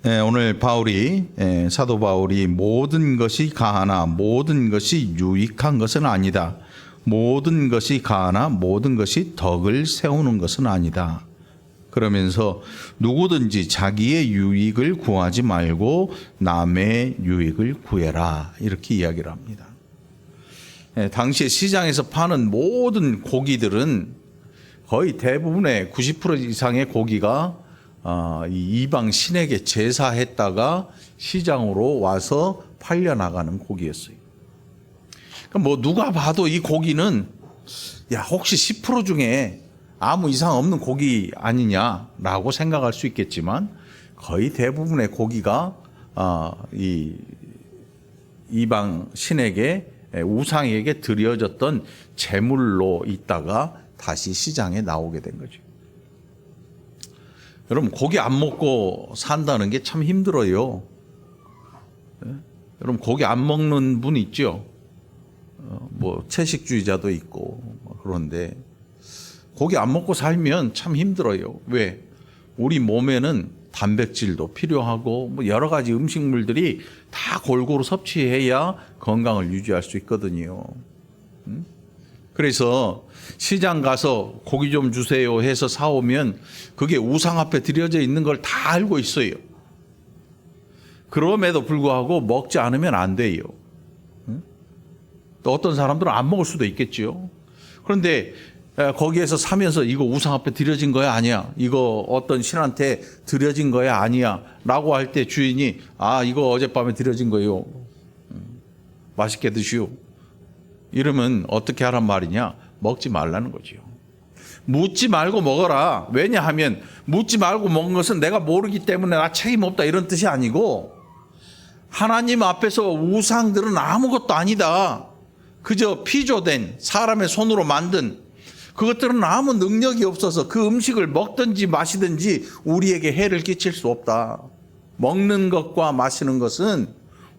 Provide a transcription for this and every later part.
오늘 사도 바울이 모든 것이 가하나 모든 것이 유익한 것은 아니다. 모든 것이 가하나 모든 것이 덕을 세우는 것은 아니다. 그러면서 누구든지 자기의 유익을 구하지 말고 남의 유익을 구해라. 이렇게 이야기를 합니다. 당시에 시장에서 파는 모든 고기들은 거의 대부분의 90% 이상의 고기가 이 이방 신에게 제사했다가 시장으로 와서 팔려나가는 고기였어요. 그러니까 뭐 누가 봐도 이 고기는 혹시 10% 중에 아무 이상 없는 고기 아니냐라고 생각할 수 있겠지만 거의 대부분의 고기가 이 이방 신에게 우상에게 드려졌던 제물로 있다가 다시 시장에 나오게 된 거죠. 여러분 고기 안 먹고 산다는 게 참 힘들어요. 여러분 고기 안 먹는 분 있죠? 뭐 채식주의자도 있고 그런데 고기 안 먹고 살면 참 힘들어요. 왜? 우리 몸에는 단백질도 필요하고 뭐 여러 가지 음식물들이 다 골고루 섭취해야 건강을 유지할 수 있거든요. 그래서 시장 가서 고기 좀 주세요 해서 사오면 그게 우상 앞에 드려져 있는 걸 다 알고 있어요. 그럼에도 불구하고 먹지 않으면 안 돼요. 또 어떤 사람들은 안 먹을 수도 있겠죠. 그런데 거기에서 사면서 이거 우상 앞에 드려진 거야 아니야, 이거 어떤 신한테 드려진 거야 아니야 라고 할 때 주인이 이거 어젯밤에 드려진 거요, 맛있게 드시오, 이러면 어떻게 하란 말이냐? 먹지 말라는 거죠. 묻지 말고 먹어라. 왜냐하면 묻지 말고 먹은 것은 내가 모르기 때문에 나 책임 없다 이런 뜻이 아니고, 하나님 앞에서 우상들은 아무것도 아니다. 그저 피조된 사람의 손으로 만든 그것들은 아무 능력이 없어서 그 음식을 먹든지 마시든지 우리에게 해를 끼칠 수 없다. 먹는 것과 마시는 것은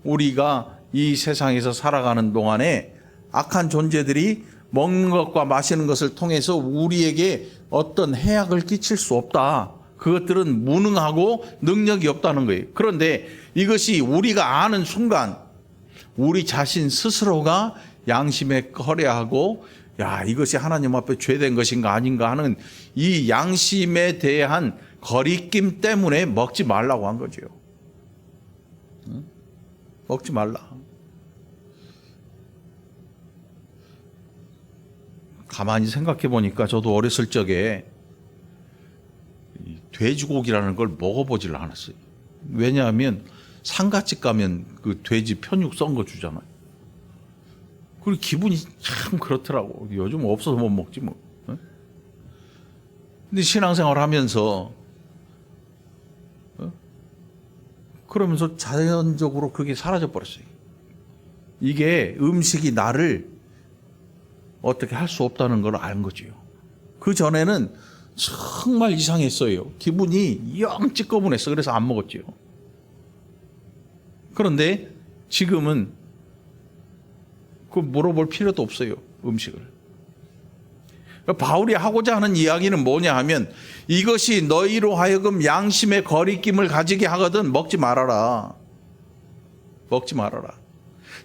우리가 이 세상에서 살아가는 동안에 악한 존재들이 먹는 것과 마시는 것을 통해서 우리에게 어떤 해악을 끼칠 수 없다. 그것들은 무능하고 능력이 없다는 거예요. 그런데 이것이 우리가 아는 순간 우리 자신 스스로가 양심에 거래하고 이것이 하나님 앞에 죄된 것인가 아닌가 하는 이 양심에 대한 거리낌 때문에 먹지 말라고 한 거죠. 먹지 말라. 가만히 생각해 보니까 저도 어렸을 적에 돼지고기라는 걸 먹어보질 않았어요. 왜냐하면 상가집 가면 그 돼지 편육 썬 거 주잖아요. 그리고 기분이 참 그렇더라고. 요즘 없어서 못 먹지 뭐. 근데 신앙생활 하면서 그러면서 자연적으로 그게 사라져 버렸어요. 이게 음식이 나를 어떻게 할 수 없다는 걸 안 거지요. 그 전에는 정말 이상했어요. 기분이 영 찌꺼분했어. 그래서 안 먹었지요. 그런데 지금은 그 물어볼 필요도 없어요. 음식을. 바울이 하고자 하는 이야기는 뭐냐 하면, 이것이 너희로 하여금 양심의 거리낌을 가지게 하거든 먹지 말아라. 먹지 말아라.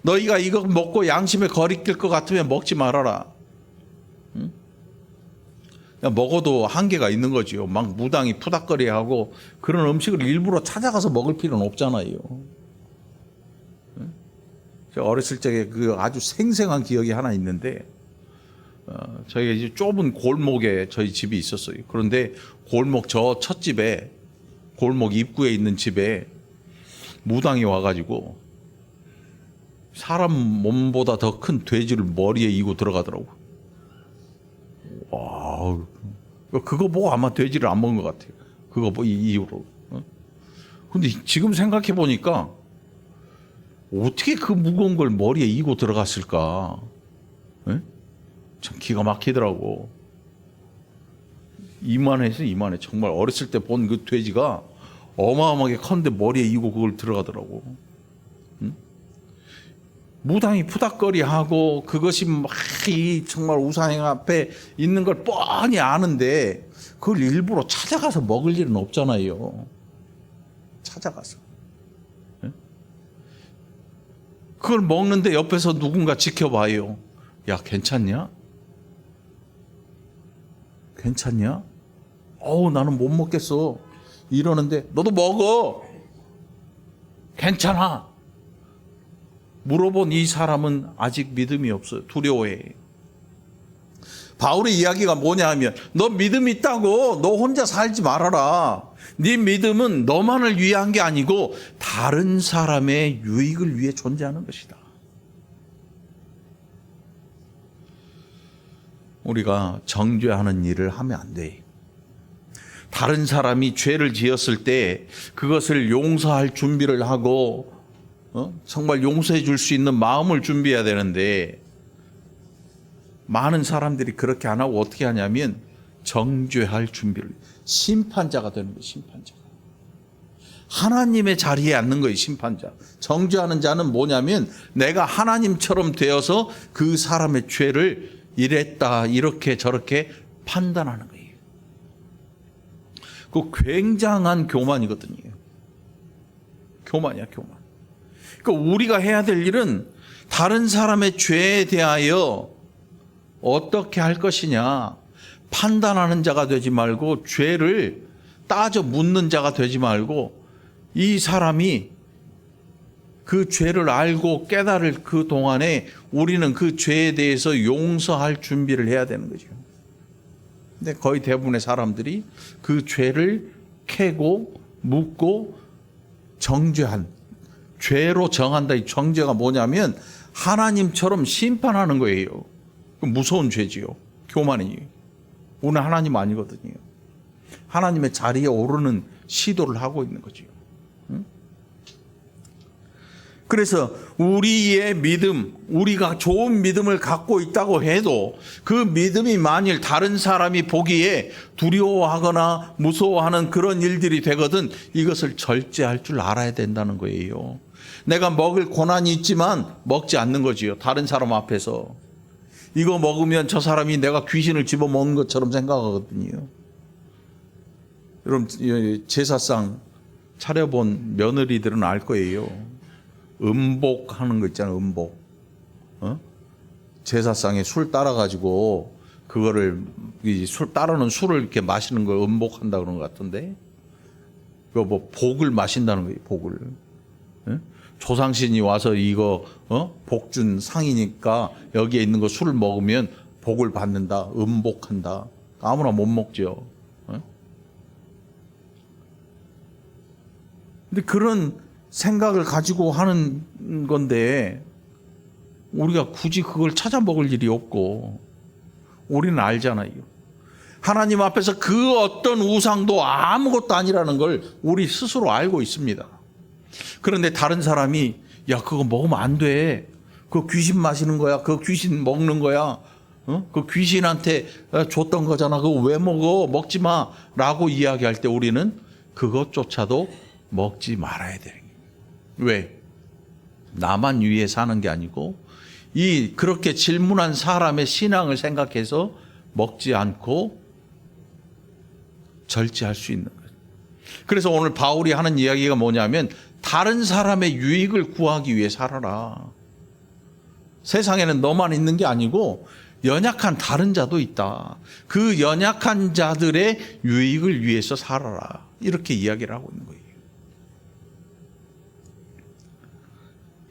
너희가 이거 먹고 양심에 거리낄 것 같으면 먹지 말아라. 먹어도 한계가 있는 거지요. 막 무당이 푸닥거리하고 그런 음식을 일부러 찾아가서 먹을 필요는 없잖아요. 제가 어렸을 적에 그 아주 생생한 기억이 하나 있는데, 저희가 이제 좁은 골목에 저희 집이 있었어요. 그런데 골목 저 첫 집에, 골목 입구에 있는 집에 무당이 와가지고 사람 몸보다 더 큰 돼지를 머리에 이고 들어가더라고. 와, 그거 보고 아마 돼지를 안 먹은 것 같아요. 그거 뭐 이후로. 근데 지금 생각해 보니까 어떻게 그 무거운 걸 머리에 이고 들어갔을까? 참 기가 막히더라고. 이만해서 이만해. 정말 어렸을 때 본 그 돼지가 어마어마하게 컸는데 머리에 이고 그걸 들어가더라고. 무당이 푸닥거리하고 그것이 막 정말 우상 앞에 있는 걸 뻔히 아는데 그걸 일부러 찾아가서 먹을 일은 없잖아요. 찾아가서. 그걸 먹는데 옆에서 누군가 지켜봐요. 야, 괜찮냐? 괜찮냐? 나는 못 먹겠어. 이러는데 너도 먹어. 괜찮아. 물어본 이 사람은 아직 믿음이 없어요. 두려워해. 바울의 이야기가 뭐냐 하면 너 믿음 있다고 너 혼자 살지 말아라. 네 믿음은 너만을 위한 게 아니고 다른 사람의 유익을 위해 존재하는 것이다. 우리가 정죄하는 일을 하면 안 돼. 다른 사람이 죄를 지었을 때 그것을 용서할 준비를 하고 정말 용서해 줄 수 있는 마음을 준비해야 되는데 많은 사람들이 그렇게 안 하고 어떻게 하냐면 정죄할 준비를, 심판자가 되는 거예요. 심판자가. 하나님의 자리에 앉는 거예요. 심판자. 정죄하는 자는 뭐냐면 내가 하나님처럼 되어서 그 사람의 죄를 이랬다 이렇게 저렇게 판단하는 거예요. 그 굉장한 교만이거든요. 교만이야, 교만. 그러니까 우리가 해야 될 일은 다른 사람의 죄에 대하여 어떻게 할 것이냐 판단하는 자가 되지 말고 죄를 따져 묻는 자가 되지 말고 이 사람이 그 죄를 알고 깨달을 그 동안에 우리는 그 죄에 대해서 용서할 준비를 해야 되는 거죠. 근데 거의 대부분의 사람들이 그 죄를 캐고 묻고 정죄한, 죄로 정한다. 이 정죄가 뭐냐면 하나님처럼 심판하는 거예요. 무서운 죄지요. 교만이. 우리는 하나님 아니거든요. 하나님의 자리에 오르는 시도를 하고 있는 거죠. 그래서 우리의 믿음, 우리가 좋은 믿음을 갖고 있다고 해도 그 믿음이 만일 다른 사람이 보기에 두려워하거나 무서워하는 그런 일들이 되거든 이것을 절제할 줄 알아야 된다는 거예요. 내가 먹을 고난이 있지만 먹지 않는 거지요. 다른 사람 앞에서. 이거 먹으면 저 사람이 내가 귀신을 집어먹는 것처럼 생각하거든요. 여러분 제사상 차려본 며느리들은 알 거예요. 음복하는 거 있잖아요. 음복. 제사상에 술 따라가지고 그거를 술 따르는 술을 이렇게 마시는 걸 음복한다 그런 것 같은데 그 뭐 복을 마신다는 거예요. 복을. 조상신이 와서 이거 복준 상이니까 여기에 있는 거 술을 먹으면 복을 받는다. 음복한다. 아무나 못 먹죠. 근데 그런 생각을 가지고 하는 건데 우리가 굳이 그걸 찾아 먹을 일이 없고 우리는 알잖아요. 하나님 앞에서 그 어떤 우상도 아무것도 아니라는 걸 우리 스스로 알고 있습니다. 그런데 다른 사람이 야 그거 먹으면 안 돼. 그거 귀신 마시는 거야. 그거 귀신 먹는 거야. 그 귀신한테 줬던 거잖아. 그거 왜 먹어? 먹지 마. 라고 이야기할 때 우리는 그것조차도 먹지 말아야 되는 거예요. 왜? 나만 위해 사는 게 아니고 이 그렇게 질문한 사람의 신앙을 생각해서 먹지 않고 절제할 수 있는 거예요. 그래서 오늘 바울이 하는 이야기가 뭐냐면 다른 사람의 유익을 구하기 위해 살아라. 세상에는 너만 있는 게 아니고 연약한 다른 자도 있다. 그 연약한 자들의 유익을 위해서 살아라. 이렇게 이야기를 하고 있는 거예요.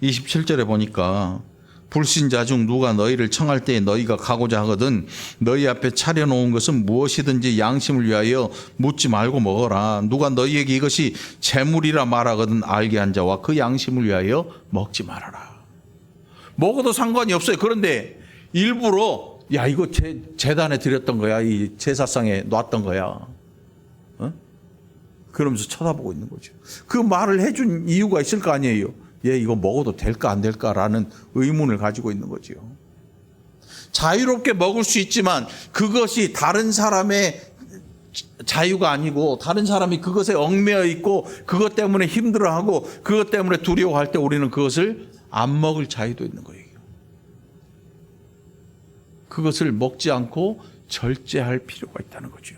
27절에 보니까 불신자 중 누가 너희를 청할 때에 너희가 가고자 하거든 너희 앞에 차려놓은 것은 무엇이든지 양심을 위하여 묻지 말고 먹어라. 누가 너희에게 이것이 재물이라 말하거든 알게 한 자와 그 양심을 위하여 먹지 말아라. 먹어도 상관이 없어요. 그런데 일부러 야 이거 제단에 드렸던 거야. 이 제사상에 놨던 거야. 그러면서 쳐다보고 있는 거죠. 그 말을 해준 이유가 있을 거 아니에요. 얘 이거 먹어도 될까 안 될까라는 의문을 가지고 있는 거죠. 자유롭게 먹을 수 있지만 그것이 다른 사람의 자유가 아니고 다른 사람이 그것에 얽매여 있고 그것 때문에 힘들어하고 그것 때문에 두려워할 때 우리는 그것을 안 먹을 자유도 있는 거예요. 그것을 먹지 않고 절제할 필요가 있다는 거죠.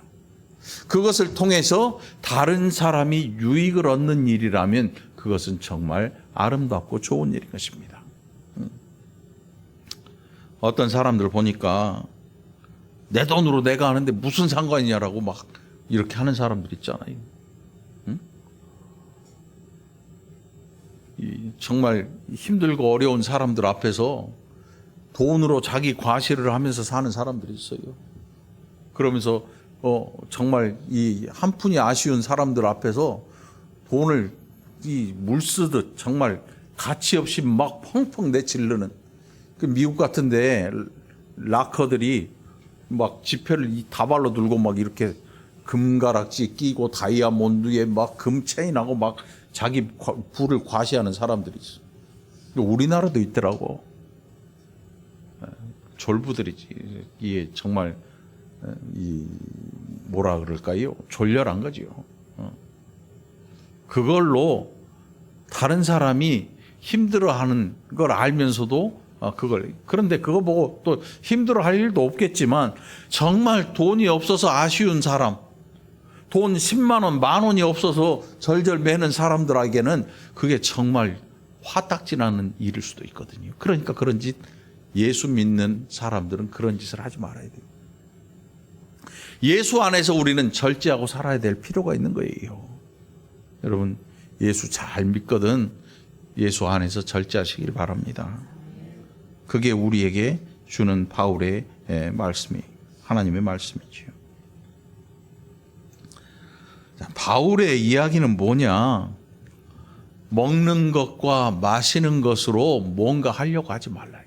그것을 통해서 다른 사람이 유익을 얻는 일이라면 그것은 정말 아름답고 좋은 일인 것입니다. 어떤 사람들 보니까 내 돈으로 내가 하는데 무슨 상관이냐라고 막 이렇게 하는 사람들 있잖아요. 정말 힘들고 어려운 사람들 앞에서 돈으로 자기 과시를 하면서 사는 사람들이 있어요. 그러면서 정말 이 한 푼이 아쉬운 사람들 앞에서 돈을 이 물 쓰듯 정말 가치 없이 막 펑펑 내치르는, 그 미국 같은데 락커들이 막 지폐를 이 다발로 들고 막 이렇게 금가락지 끼고 다이아몬드에 막 금 체인하고 막 자기 부를 과시하는 사람들이 있어. 우리나라도 있더라고. 졸부들이지. 이게 정말 이 뭐라 그럴까요? 졸렬한 거지요. 그걸로 다른 사람이 힘들어하는 걸 알면서도 그런데 그거 보고 또 힘들어할 일도 없겠지만 정말 돈이 없어서 아쉬운 사람, 돈 10만 원, 만 원이 없어서 절절 매는 사람들에게는 그게 정말 화딱지나는 일일 수도 있거든요. 그러니까 그런 짓, 예수 믿는 사람들은 그런 짓을 하지 말아야 돼요. 예수 안에서 우리는 절제하고 살아야 될 필요가 있는 거예요. 여러분, 예수 잘 믿거든 예수 안에서 절제하시길 바랍니다. 그게 우리에게 주는 바울의 말씀이, 하나님의 말씀이지요. 바울의 이야기는 뭐냐? 먹는 것과 마시는 것으로 뭔가 하려고 하지 말라.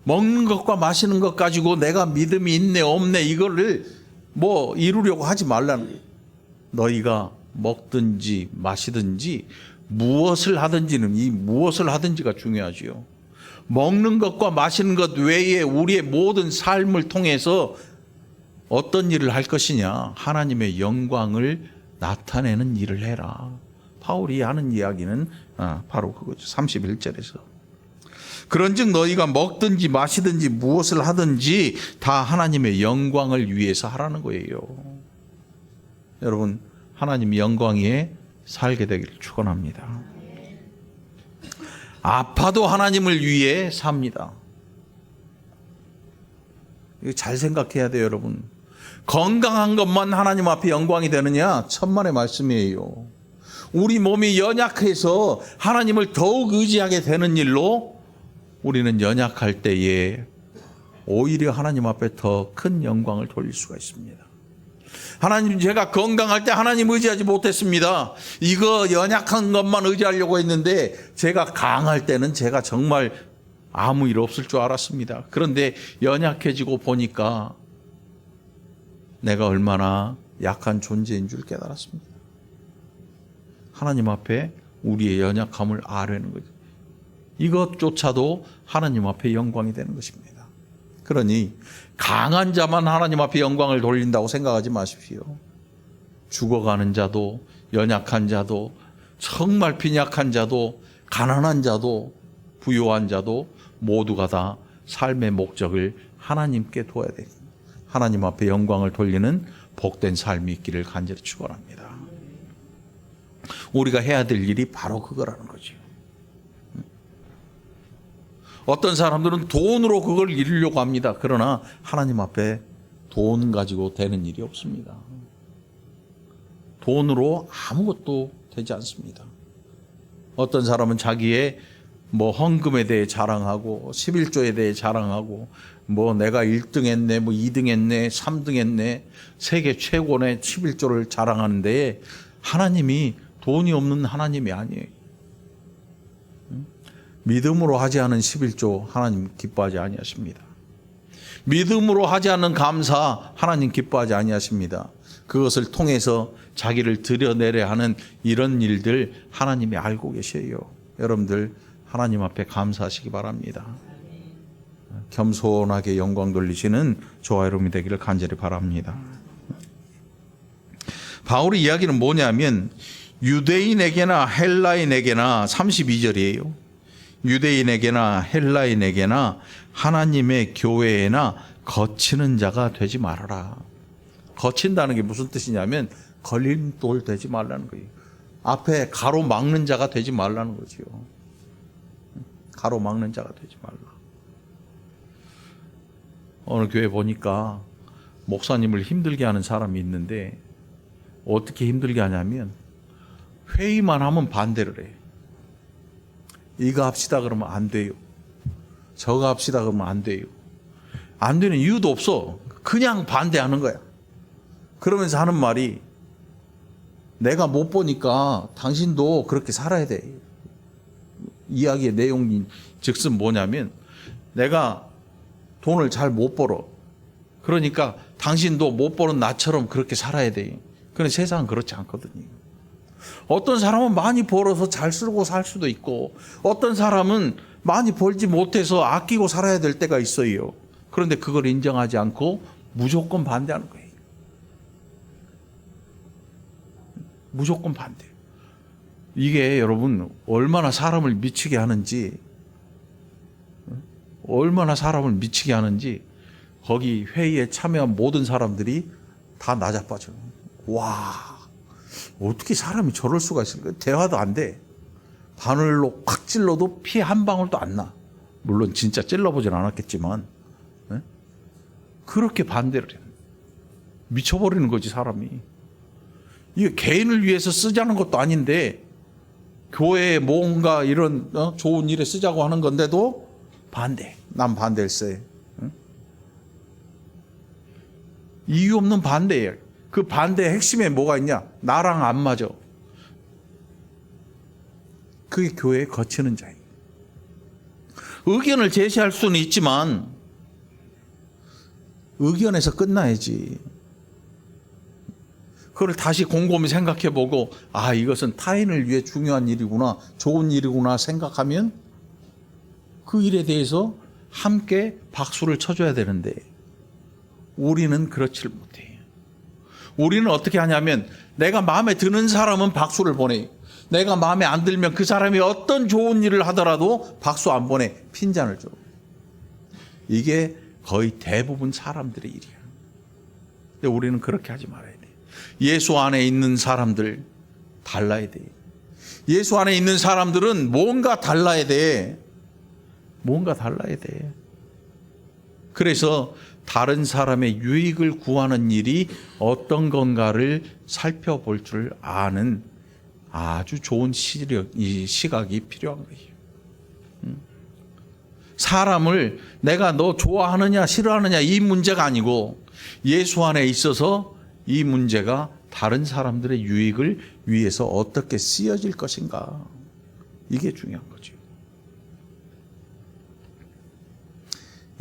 먹는 것과 마시는 것 가지고 내가 믿음이 있네 없네 이거를 뭐 이루려고 하지 말라는 거예요. 너희가 먹든지 마시든지 무엇을 하든지는, 이 무엇을 하든지가 중요하지요. 먹는 것과 마시는 것 외에 우리의 모든 삶을 통해서 어떤 일을 할 것이냐? 하나님의 영광을 나타내는 일을 해라. 바울이 하는 이야기는 바로 그거죠. 31절에서. 그런즉 너희가 먹든지 마시든지 무엇을 하든지 다 하나님의 영광을 위해서 하라는 거예요. 여러분, 하나님의 영광 위에 살게 되기를 축원합니다. 아파도 하나님을 위해 삽니다. 이거 잘 생각해야 돼요, 여러분. 건강한 것만 하나님 앞에 영광이 되느냐? 천만의 말씀이에요. 우리 몸이 연약해서 하나님을 더욱 의지하게 되는 일로 우리는 연약할 때에 오히려 하나님 앞에 더 큰 영광을 돌릴 수가 있습니다. 하나님, 제가 건강할 때 하나님 의지하지 못했습니다. 이거 연약한 것만 의지하려고 했는데 제가 강할 때는 제가 정말 아무 일 없을 줄 알았습니다. 그런데 연약해지고 보니까 내가 얼마나 약한 존재인 줄 깨달았습니다. 하나님 앞에 우리의 연약함을 아뢰는 거죠. 이것조차도 하나님 앞에 영광이 되는 것입니다. 그러니 강한 자만 하나님 앞에 영광을 돌린다고 생각하지 마십시오. 죽어가는 자도, 연약한 자도, 정말 빈약한 자도, 가난한 자도, 부요한 자도 모두가 다 삶의 목적을 하나님께 둬야 됩니다. 하나님 앞에 영광을 돌리는 복된 삶이 있기를 간절히 축원합니다. 우리가 해야 될 일이 바로 그거라는 거죠. 어떤 사람들은 돈으로 그걸 이루려고 합니다. 그러나 하나님 앞에 돈 가지고 되는 일이 없습니다. 돈으로 아무것도 되지 않습니다. 어떤 사람은 자기의 헌금에 대해 자랑하고 11조에 대해 자랑하고 내가 1등 했네, 2등 했네, 3등 했네, 세계 최고네 11조를 자랑하는데 하나님이 돈이 없는 하나님이 아니에요. 믿음으로 하지 않은 11조 하나님 기뻐하지 아니하십니다. 믿음으로 하지 않는 감사 하나님 기뻐하지 아니하십니다. 그것을 통해서 자기를 드러내려 하는 이런 일들 하나님이 알고 계셔요. 여러분들 하나님 앞에 감사하시기 바랍니다. 겸손하게 영광 돌리시는 저와 여러분이 되기를 간절히 바랍니다. 바울의 이야기는 뭐냐면 유대인에게나 헬라인에게나 32절이에요. 유대인에게나 헬라인에게나 하나님의 교회에나 거치는 자가 되지 말아라. 거친다는 게 무슨 뜻이냐면 걸림돌 되지 말라는 거예요. 앞에 가로막는 자가 되지 말라는 거죠. 가로막는 자가 되지 말라. 어느 교회 보니까 목사님을 힘들게 하는 사람이 있는데 어떻게 힘들게 하냐면 회의만 하면 반대를 해. 이거 합시다 그러면 안 돼요. 저거 합시다 그러면 안 돼요. 안 되는 이유도 없어. 그냥 반대하는 거야. 그러면서 하는 말이 내가 못 보니까 당신도 그렇게 살아야 돼. 이야기의 내용이 즉슨 뭐냐면 내가 돈을 잘 못 벌어. 그러니까 당신도 못 버는 나처럼 그렇게 살아야 돼. 그런데 세상은 그렇지 않거든요. 어떤 사람은 많이 벌어서 잘 쓰고 살 수도 있고 어떤 사람은 많이 벌지 못해서 아끼고 살아야 될 때가 있어요. 그런데 그걸 인정하지 않고 무조건 반대하는 거예요. 무조건 반대. 이게 여러분 얼마나 사람을 미치게 하는지 거기 회의에 참여한 모든 사람들이 다 나자빠져. 와, 어떻게 사람이 저럴 수가 있을까? 대화도 안 돼. 바늘로 팍 찔러도 피 한 방울도 안 나. 물론 진짜 찔러보진 않았겠지만 그렇게 반대를 해. 미쳐버리는 거지 사람이. 이게 개인을 위해서 쓰자는 것도 아닌데 교회에 뭔가 이런 좋은 일에 쓰자고 하는 건데도 반대. 난 반대일세. 이유 없는 반대예요. 그 반대의 핵심에 뭐가 있냐? 나랑 안 맞아. 그게 교회에 거치는 자예요. 의견을 제시할 수는 있지만 의견에서 끝나야지. 그걸 다시 곰곰이 생각해보고 이것은 타인을 위해 중요한 일이구나, 좋은 일이구나 생각하면 그 일에 대해서 함께 박수를 쳐줘야 되는데 우리는 그렇지를 못해요. 우리는 어떻게 하냐면 내가 마음에 드는 사람은 박수를 보내요. 내가 마음에 안 들면 그 사람이 어떤 좋은 일을 하더라도 박수 안 보내. 핀잔을 줘. 이게 거의 대부분 사람들의 일이야. 근데 우리는 그렇게 하지 말아야 돼. 예수 안에 있는 사람들 달라야 돼. 예수 안에 있는 사람들은 뭔가 달라야 돼. 뭔가 달라야 돼. 그래서 다른 사람의 유익을 구하는 일이 어떤 건가를 살펴볼 줄 아는 아주 좋은 시각이 필요한 거예요. 사람을 내가 너 좋아하느냐 싫어하느냐 이 문제가 아니고 예수 안에 있어서 이 문제가 다른 사람들의 유익을 위해서 어떻게 쓰여질 것인가, 이게 중요한 거죠.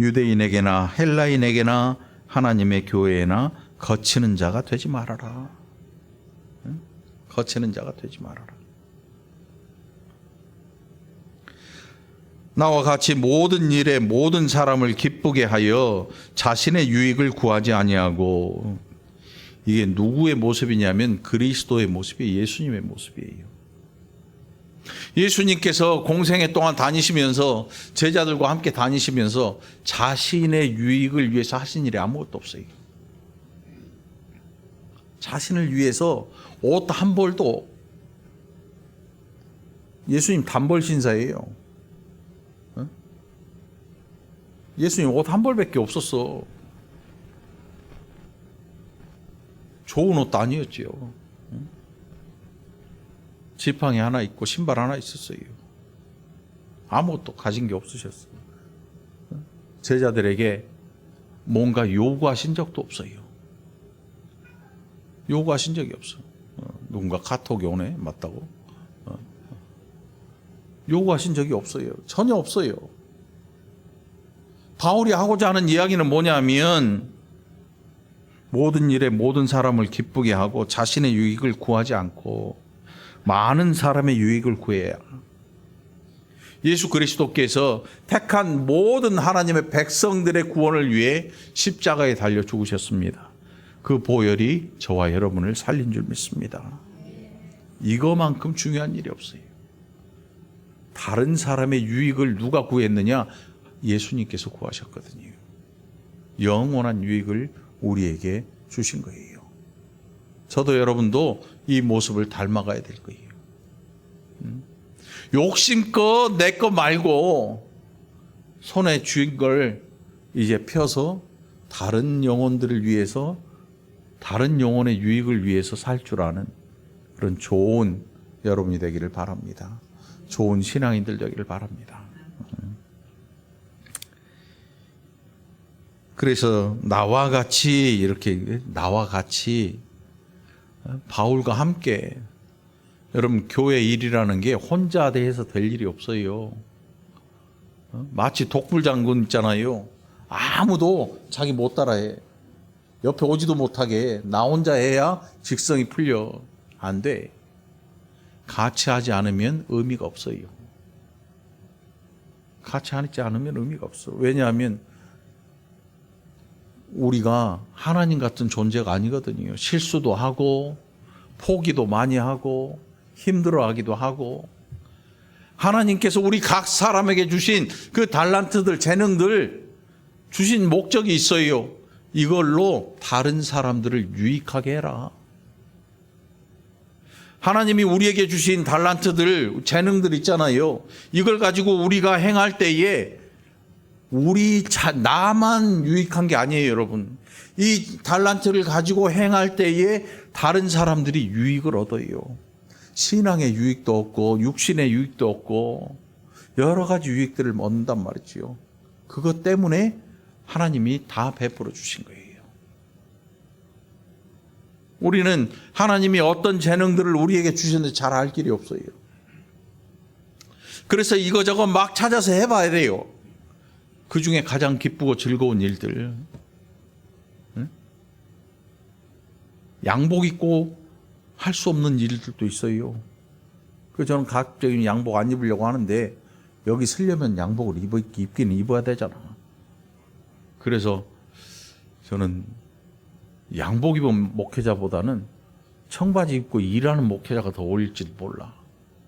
유대인에게나 헬라인에게나 하나님의 교회에나 거치는 자가 되지 말아라. 거치는 자가 되지 말아라. 나와 같이 모든 일에 모든 사람을 기쁘게 하여 자신의 유익을 구하지 아니하고, 이게 누구의 모습이냐면 그리스도의 모습이에요. 예수님의 모습이에요. 예수님께서 공생애 동안 다니시면서 제자들과 함께 다니시면서 자신의 유익을 위해서 하신 일이 아무것도 없어요. 자신을 위해서 옷 한 벌도, 예수님 단벌 신사예요. 예수님 옷 한 벌밖에 없었어. 좋은 옷도 아니었지요. 지팡이 하나 있고 신발 하나 있었어요. 아무것도 가진 게 없으셨어요. 제자들에게 뭔가 요구하신 적도 없어요. 요구하신 적이 없어. 누군가 카톡이 오네, 맞다고. 요구하신 적이 없어요. 전혀 없어요. 바울이 하고자 하는 이야기는 뭐냐면 모든 일에 모든 사람을 기쁘게 하고 자신의 유익을 구하지 않고 많은 사람의 유익을 구해야. 예수 그리스도께서 택한 모든 하나님의 백성들의 구원을 위해 십자가에 달려 죽으셨습니다. 그 보혈이 저와 여러분을 살린 줄 믿습니다. 이거만큼 중요한 일이 없어요. 다른 사람의 유익을 누가 구했느냐? 예수님께서 구하셨거든요. 영원한 유익을 우리에게 주신 거예요. 저도 여러분도 이 모습을 닮아가야 될 거예요. 욕심껏 내 거 말고 손에 쥔 걸 이제 펴서 다른 영혼들을 위해서, 다른 영혼의 유익을 위해서 살 줄 아는 그런 좋은 여러분이 되기를 바랍니다. 좋은 신앙인들 되기를 바랍니다. 그래서 나와 같이 바울과 함께, 여러분 교회 일이라는 게 혼자 대해서 될 일이 없어요. 마치 독불장군 있잖아요. 아무도 자기 못 따라해. 옆에 오지도 못하게 나 혼자 해야 직성이 풀려. 안 돼. 같이 하지 않으면 의미가 없어요. 같이 하지 않으면 의미가 없어. 왜냐하면 우리가 하나님 같은 존재가 아니거든요. 실수도 하고 포기도 많이 하고 힘들어하기도 하고, 하나님께서 우리 각 사람에게 주신 그 달란트들, 재능들 주신 목적이 있어요. 이걸로 다른 사람들을 유익하게 해라. 하나님이 우리에게 주신 달란트들, 재능들 있잖아요. 이걸 가지고 우리가 행할 때에 나만 유익한 게 아니에요, 여러분. 이 달란트를 가지고 행할 때에 다른 사람들이 유익을 얻어요. 신앙의 유익도 얻고 육신의 유익도 얻고 여러 가지 유익들을 얻는단 말이지요. 그것 때문에 하나님이 다 베풀어 주신 거예요. 우리는 하나님이 어떤 재능들을 우리에게 주셨는지 잘 알 길이 없어요. 그래서 이거저거 막 찾아서 해봐야 돼요. 그 중에 가장 기쁘고 즐거운 일들. 양복 입고 할 수 없는 일들도 있어요. 그래서 저는 가급적이면 양복 안 입으려고 하는데, 여기 쓰려면 양복을 입기는 입어야 되잖아. 그래서 저는 양복 입은 목회자보다는 청바지 입고 일하는 목회자가 더 어울릴지도 몰라.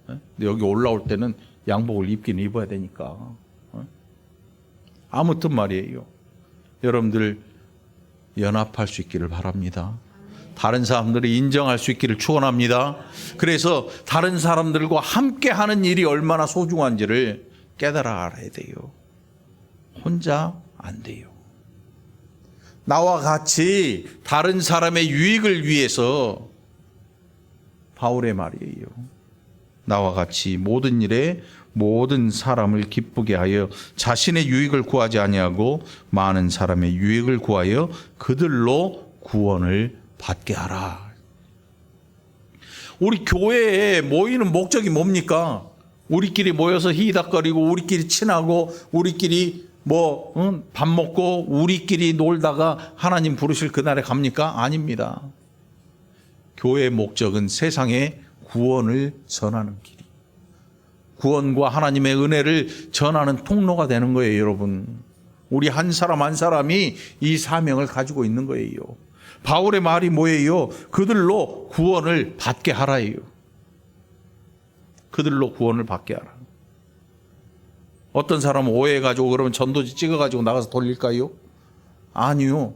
근데 여기 올라올 때는 양복을 입기는 입어야 되니까. 아무튼 말이에요. 여러분들 연합할 수 있기를 바랍니다. 다른 사람들이 인정할 수 있기를 축원합니다. 그래서 다른 사람들과 함께 하는 일이 얼마나 소중한지를 깨달아 알아야 돼요. 혼자 안 돼요. 나와 같이 다른 사람의 유익을 위해서, 바울의 말이에요. 나와 같이 모든 일에 모든 사람을 기쁘게 하여 자신의 유익을 구하지 아니하고 많은 사람의 유익을 구하여 그들로 구원을 받게 하라. 우리 교회에 모이는 목적이 뭡니까? 우리끼리 모여서 히덕거리고 우리끼리 친하고 우리끼리 밥 먹고 우리끼리 놀다가 하나님 부르실 그날에 갑니까? 아닙니다. 교회의 목적은 세상에 구원을 전하는 길이, 구원과 하나님의 은혜를 전하는 통로가 되는 거예요, 여러분. 우리 한 사람 한 사람이 이 사명을 가지고 있는 거예요. 바울의 말이 뭐예요? 그들로 구원을 받게 하라예요. 그들로 구원을 받게 하라. 어떤 사람은 오해해가지고 그러면 전도지 찍어가지고 나가서 돌릴까요? 아니요.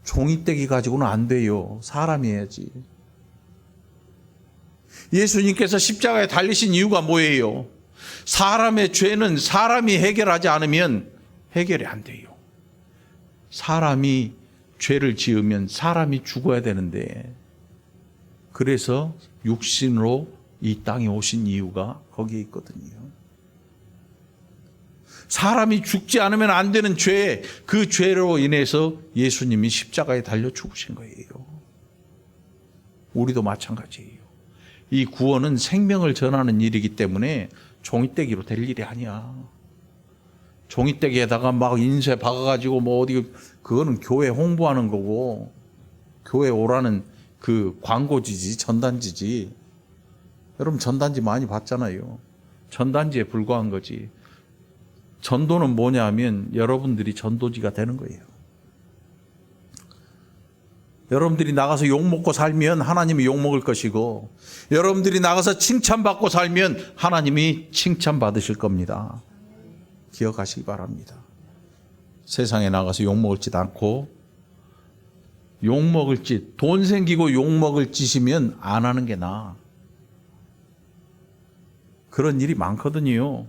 종이떼기 가지고는 안 돼요. 사람이 해야지. 예수님께서 십자가에 달리신 이유가 뭐예요? 사람의 죄는 사람이 해결하지 않으면 해결이 안 돼요. 사람이 죄를 지으면 사람이 죽어야 되는데, 그래서 육신으로 이 땅에 오신 이유가 거기에 있거든요. 사람이 죽지 않으면 안 되는 죄, 그 죄로 인해서 예수님이 십자가에 달려 죽으신 거예요. 우리도 마찬가지예요. 이 구원은 생명을 전하는 일이기 때문에 종이떼기로 될 일이 아니야. 종이떼기에다가 막 인쇄 박아가지고 어디, 그거는 교회 홍보하는 거고, 교회 오라는 그 광고지지, 전단지지. 여러분 전단지 많이 봤잖아요. 전단지에 불과한 거지. 전도는 뭐냐 하면 여러분들이 전도지가 되는 거예요. 여러분들이 나가서 욕먹고 살면 하나님이 욕먹을 것이고, 여러분들이 나가서 칭찬받고 살면 하나님이 칭찬받으실 겁니다. 기억하시기 바랍니다. 세상에 나가서 욕먹을 짓 않고, 욕먹을 짓, 돈 생기고 욕먹을 짓이면 안 하는 게 나아. 그런 일이 많거든요.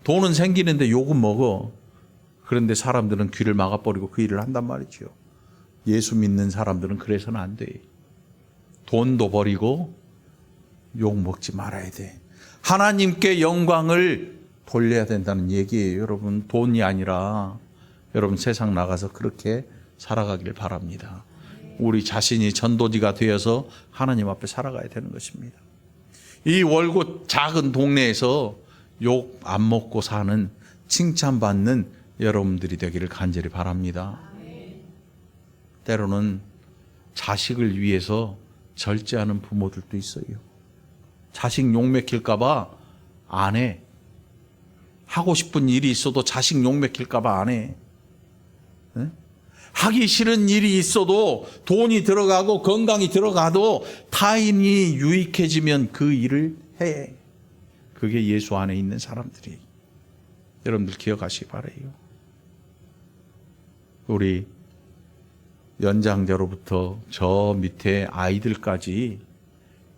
돈은 생기는데 욕은 먹어. 그런데 사람들은 귀를 막아버리고 그 일을 한단 말이죠. 예수 믿는 사람들은 그래서는 안 돼. 돈도 버리고 욕 먹지 말아야 돼. 하나님께 영광을 돌려야 된다는 얘기예요. 여러분, 돈이 아니라 여러분 세상 나가서 그렇게 살아가길 바랍니다. 우리 자신이 전도지가 되어서 하나님 앞에 살아가야 되는 것입니다. 이 월곶 작은 동네에서 욕 안 먹고 사는, 칭찬받는 여러분들이 되기를 간절히 바랍니다. 때로는 자식을 위해서 절제하는 부모들도 있어요. 자식 욕 먹힐까 봐 안 해. 하고 싶은 일이 있어도 자식 욕 먹힐까 봐 안 해. 네? 하기 싫은 일이 있어도 돈이 들어가고 건강이 들어가도 타인이 유익해지면 그 일을 해. 그게 예수 안에 있는 사람들이. 여러분들 기억하시기 바라요. 우리 연장자로부터 저 밑에 아이들까지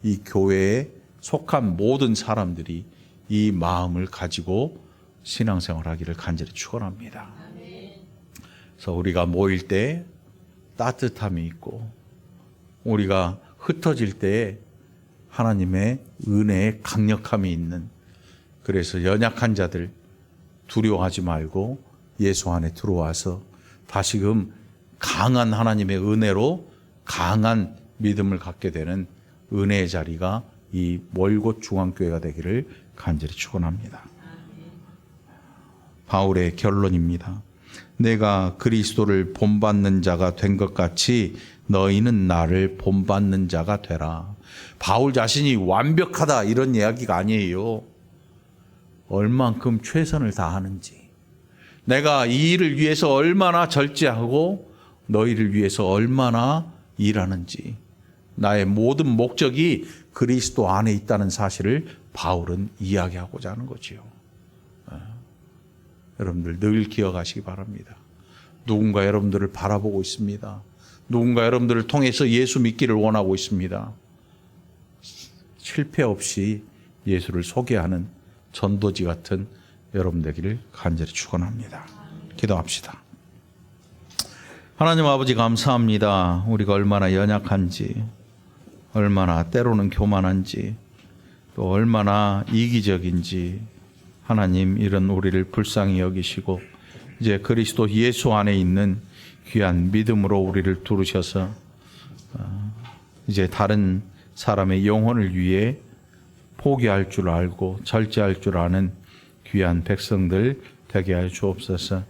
이 교회에 속한 모든 사람들이 이 마음을 가지고 신앙생활하기를 간절히 축원합니다. 그래서 우리가 모일 때 따뜻함이 있고, 우리가 흩어질 때 하나님의 은혜의 강력함이 있는, 그래서 연약한 자들 두려워하지 말고 예수 안에 들어와서 다시금 강한 하나님의 은혜로 강한 믿음을 갖게 되는 은혜의 자리가 이 월곶 중앙교회가 되기를 간절히 축원합니다. 바울의 결론입니다. 내가 그리스도를 본받는 자가 된 것 같이 너희는 나를 본받는 자가 되라. 바울 자신이 완벽하다 이런 이야기가 아니에요. 얼만큼 최선을 다하는지, 내가 이 일을 위해서 얼마나 절제하고 너희를 위해서 얼마나 일하는지, 나의 모든 목적이 그리스도 안에 있다는 사실을 바울은 이야기하고자 하는 거지요. 여러분들 늘 기억하시기 바랍니다. 누군가 여러분들을 바라보고 있습니다. 누군가 여러분들을 통해서 예수 믿기를 원하고 있습니다. 실패 없이 예수를 소개하는 전도지 같은 여러분 되기를 간절히 축원합니다. 기도합시다. 하나님 아버지 감사합니다. 우리가 얼마나 연약한지, 얼마나 때로는 교만한지, 또 얼마나 이기적인지 하나님 이런 우리를 불쌍히 여기시고 이제 그리스도 예수 안에 있는 귀한 믿음으로 우리를 두르셔서 이제 다른 사람의 영혼을 위해 포기할 줄 알고 절제할 줄 아는 귀한 백성들 되게 하여 주옵소서.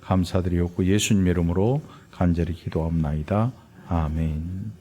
감사드리옵고 예수님 이름으로 간절히 기도합나이다. 아멘.